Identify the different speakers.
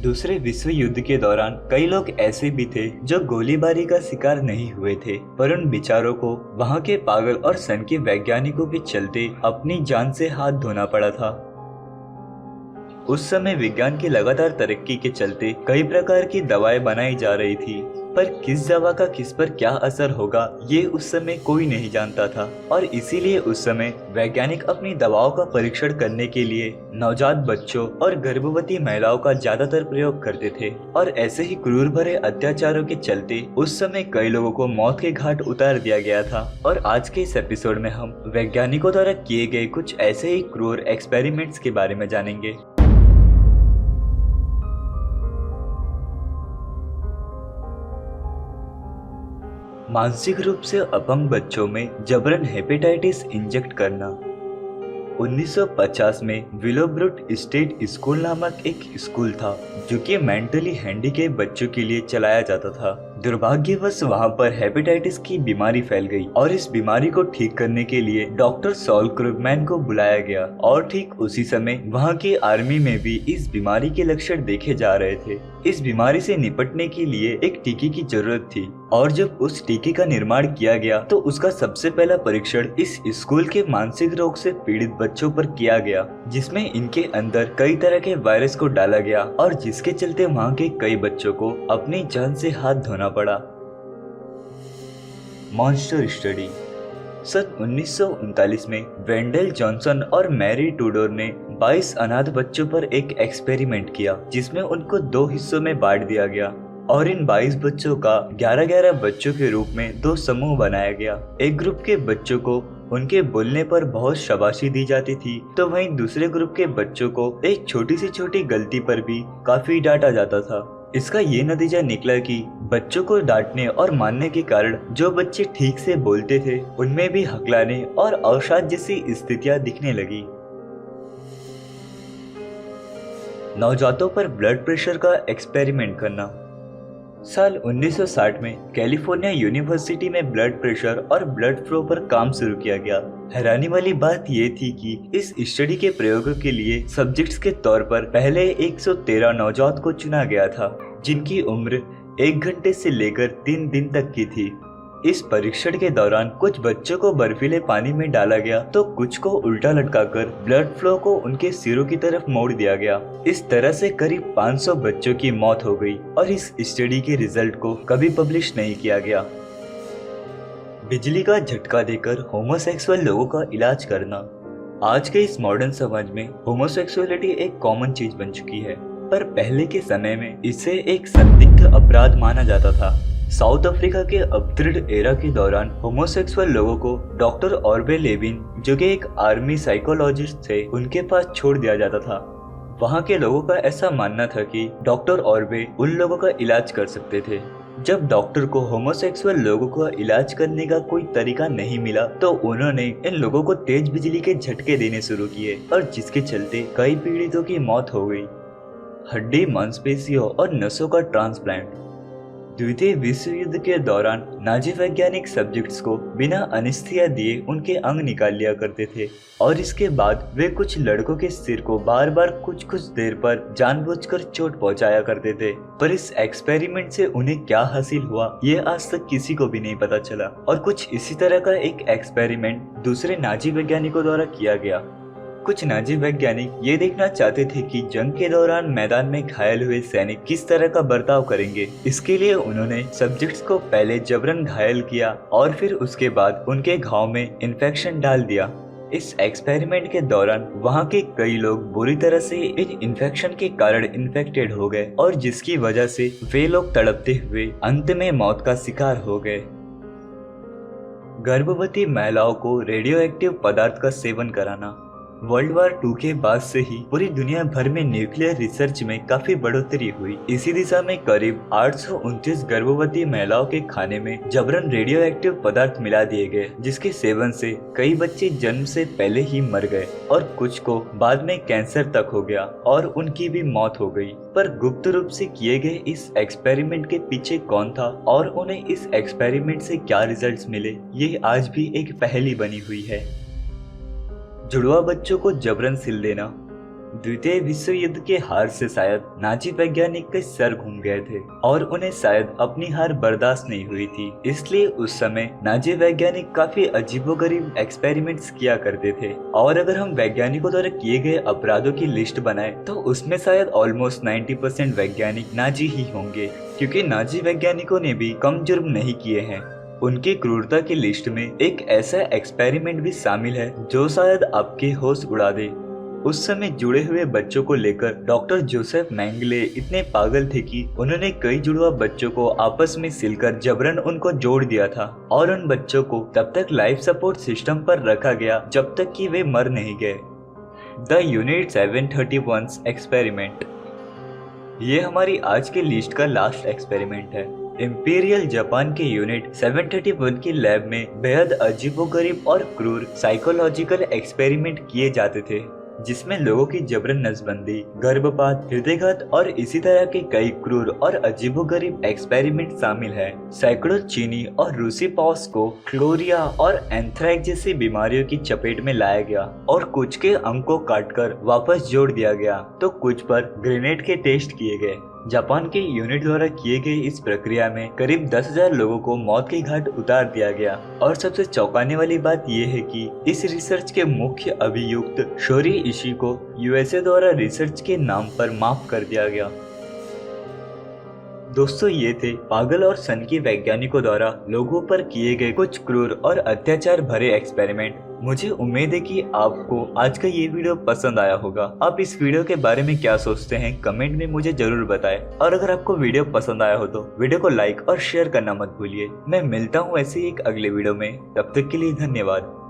Speaker 1: दूसरे विश्व युद्ध के दौरान कई लोग ऐसे भी थे जो गोलीबारी का शिकार नहीं हुए थे, पर उन बेचारों को वहां के पागल और सन के वैज्ञानिकों के चलते अपनी जान से हाथ धोना पड़ा था। उस समय विज्ञान की लगातार तरक्की के चलते कई प्रकार की दवाएं बनाई जा रही थी, पर किस दवा का किस पर क्या असर होगा ये उस समय कोई नहीं जानता था। और इसीलिए उस समय वैज्ञानिक अपनी दवाओं का परीक्षण करने के लिए नवजात बच्चों और गर्भवती महिलाओं का ज्यादातर प्रयोग करते थे। और ऐसे ही क्रूर भरे अत्याचारों के चलते उस समय कई लोगों को मौत के घाट उतार दिया गया था। और आज के इस एपिसोड में हम वैज्ञानिकों द्वारा किए गए कुछ ऐसे ही क्रूर एक्सपेरिमेंट्स के बारे में जानेंगे। मानसिक रूप से अपंग बच्चों में जबरन हेपेटाइटिस इंजेक्ट करना। 1950 में विलोब्रुट स्टेट स्कूल नामक एक स्कूल था जो कि मेंटली हैंडीकैप बच्चों के लिए चलाया जाता था। दुर्भाग्यवश वहां पर हेपेटाइटिस की बीमारी फैल गई और इस बीमारी को ठीक करने के लिए डॉक्टर सॉल क्रूगमैन को बुलाया गया। और ठीक उसी समय वहां की आर्मी में भी इस बीमारी के लक्षण देखे जा रहे थे। इस बीमारी से निपटने के लिए एक टीके की जरूरत थी और जब उस टीके का निर्माण किया गया तो उसका सबसे पहला परीक्षण इस स्कूल के मानसिक रोग से पीड़ित बच्चों पर किया गया, जिसमें इनके अंदर कई तरह के वायरस को डाला गया और जिसके चलते वहां के कई बच्चों को अपनी जान से हाथ धोना पड़ा। Monster study. सन 1939 में वेंडेल जॉनसन और मैरी टूडोर ने 22 अनाथ बच्चों पर एक एक्सपेरिमेंट किया जिसमें उनको 2 हिस्सों में बांट दिया गया और इन 22 बच्चों का 11-11 बच्चों के रूप में 2 समूह बनाया गया। एक ग्रुप के बच्चों को उनके बोलने पर बहुत शाबाशी दी जाती थी, तो वहीं दूसरे ग्रुप के बच्चों को एक छोटी से छोटी गलती पर भी काफी डांटा जाता था। इसका ये नतीजा निकला कि बच्चों को डांटने और मारने के कारण जो बच्चे ठीक से बोलते थे उनमें भी हकलाने और अवसाद जैसी स्थितियां दिखने लगी। नवजातों पर ब्लड प्रेशर का एक्सपेरिमेंट करना। साल 1960 में कैलिफोर्निया यूनिवर्सिटी में ब्लड प्रेशर और ब्लड फ्लो पर काम शुरू किया गया। हैरानी वाली बात ये थी कि इस स्टडी के प्रयोगों के लिए सब्जेक्ट्स के तौर पर पहले 113 नवजात को चुना गया था जिनकी उम्र 1 घंटे से लेकर 3 दिन तक की थी। इस परीक्षण के दौरान कुछ बच्चों को बर्फीले पानी में डाला गया तो कुछ को उल्टा लटकाकर ब्लड फ्लो को उनके सिरों की तरफ मोड़ दिया गया। इस तरह से करीब 500 बच्चों की मौत हो गई और इस स्टडी के रिजल्ट को कभी पब्लिश नहीं किया गया। बिजली का झटका देकर होमोसेक्सुअल लोगों का इलाज करना। आज के इस मॉडर्न समाज में होमोसेक्सुअलिटी एक कॉमन चीज बन चुकी है, पर पहले के समय में इसे एक संदिग्ध अपराध माना जाता था। साउथ अफ्रीका के अपर्थिड एरा के दौरान होमोसेक्सुअल लोगों को डॉक्टर ऑर्बे लेविन, जो कि एक आर्मी साइकोलॉजिस्ट थे, उनके पास छोड़ दिया जाता था। वहां के लोगों का ऐसा मानना था कि डॉक्टर ऑर्बे उन लोगों का इलाज कर सकते थे। जब डॉक्टर को होमोसेक्सुअल लोगों का इलाज करने का कोई तरीका नहीं मिला तो उन्होंने इन लोगों को तेज बिजली के झटके देने शुरू किए और जिसके चलते कई पीड़ितों की मौत हो गई। हड्डी, मांसपेशियों और नसों का ट्रांसप्लांट। द्वितीय विश्व युद्ध के दौरान नाजी वैज्ञानिक सब्जेक्ट्स को बिना अनिस्थिया दिए उनके अंग निकाल लिया करते थे और इसके बाद वे कुछ लड़कों के सिर को बार बार कुछ देर पर जानबूझकर चोट पहुंचाया करते थे। पर इस एक्सपेरिमेंट से उन्हें क्या हासिल हुआ ये आज तक किसी को भी नहीं पता चला। और कुछ इसी तरह का एक एक्सपेरिमेंट दूसरे नाजी वैज्ञानिकों द्वारा किया गया। कुछ नाजी वैज्ञानिक ये देखना चाहते थे कि जंग के दौरान मैदान में घायल हुए सैनिक किस तरह का बर्ताव करेंगे। इसके लिए उन्होंने सब्जेक्ट्स को पहले जबरन घायल किया और फिर उसके बाद उनके घाव में इन्फेक्शन डाल दिया। इस एक्सपेरिमेंट के दौरान वहां के कई लोग बुरी तरह से इन इन्फेक्शन के कारण इन्फेक्टेड हो गए और जिसकी वजह से वे लोग तड़पते हुए अंत में मौत का शिकार हो गए। गर्भवती महिलाओं को रेडियो एक्टिव पदार्थ का सेवन कराना। वर्ल्ड वार 2 के बाद से ही पूरी दुनिया भर में न्यूक्लियर रिसर्च में काफी बढ़ोतरी हुई। इसी दिशा में करीब 829 गर्भवती महिलाओं के खाने में जबरन रेडियो एक्टिव पदार्थ मिला दिए गए, जिसके सेवन से कई बच्चे जन्म से पहले ही मर गए और कुछ को बाद में कैंसर तक हो गया और उनकी भी मौत हो गई। पर गुप्त रूप से किए गए इस एक्सपेरिमेंट के पीछे कौन था और उन्हें इस एक्सपेरिमेंट से क्या रिजल्ट्स मिले, ये आज भी एक पहेली बनी हुई है। जुड़वा बच्चों को जबरन सिल देना। द्वितीय विश्व युद्ध के हार से शायद नाजी वैज्ञानिक के सर घूम गए थे और उन्हें शायद अपनी हार बर्दाश्त नहीं हुई थी। इसलिए उस समय नाजी वैज्ञानिक काफी अजीबोगरीब एक्सपेरिमेंट्स किया करते थे। और अगर हम वैज्ञानिकों द्वारा किए गए अपराधों की लिस्ट बनाए तो उसमें शायद ऑलमोस्ट 90% वैज्ञानिक नाजी ही होंगे, क्योंकि नाजी वैज्ञानिकों ने भी कम जुर्म नहीं किए हैं। उनकी क्रूरता की लिस्ट में एक ऐसा एक्सपेरिमेंट भी शामिल है जो शायद आपके होश उड़ा दे। उस समय जुड़े हुए बच्चों को लेकर डॉक्टर जोसेफ मेंगले इतने पागल थे कि उन्होंने कई जुड़वा बच्चों को आपस में सिलकर जबरन उनको जोड़ दिया था और उन बच्चों को तब तक लाइफ सपोर्ट सिस्टम पर रखा गया जब तक कि वे मर नहीं गए। The unit 731 experiment. ये हमारी आज के लिस्ट का लास्ट एक्सपेरिमेंट है। इंपीरियल जापान के यूनिट 731 की लैब में बेहद अजीबोगरीब और क्रूर साइकोलॉजिकल एक्सपेरिमेंट किए जाते थे, जिसमें लोगों की जबरन नसबंदी, गर्भपात, हृदयघात और इसी तरह के कई क्रूर और अजीबोगरीब एक्सपेरिमेंट शामिल है। सैकड़ों चीनी और रूसी पॉस को क्लोरिया और एंथ्रैक्स जैसी बीमारियों की चपेट में लाया गया और कुछ के अंग को काटकर वापस जोड़ दिया गया तो कुछ पर ग्रेनेड के टेस्ट किए गए। जापान के यूनिट द्वारा किए गए इस प्रक्रिया में करीब 10,000 लोगों को मौत के घाट उतार दिया गया। और सबसे चौंकाने वाली बात यह है कि इस रिसर्च के मुख्य अभियुक्त शोरी इशी को यूएसए द्वारा रिसर्च के नाम पर माफ कर दिया गया। दोस्तों, ये थे पागल और सनकी वैज्ञानिकों द्वारा लोगों पर किए गए कुछ क्रूर और अत्याचार भरे एक्सपेरिमेंट। मुझे उम्मीद है कि आपको आज का ये वीडियो पसंद आया होगा। आप इस वीडियो के बारे में क्या सोचते हैं कमेंट में मुझे जरूर बताएं। और अगर आपको वीडियो पसंद आया हो तो वीडियो को लाइक और शेयर करना मत भूलिए। मैं मिलता हूँ ऐसे ही एक अगले वीडियो में, तब तक के लिए धन्यवाद।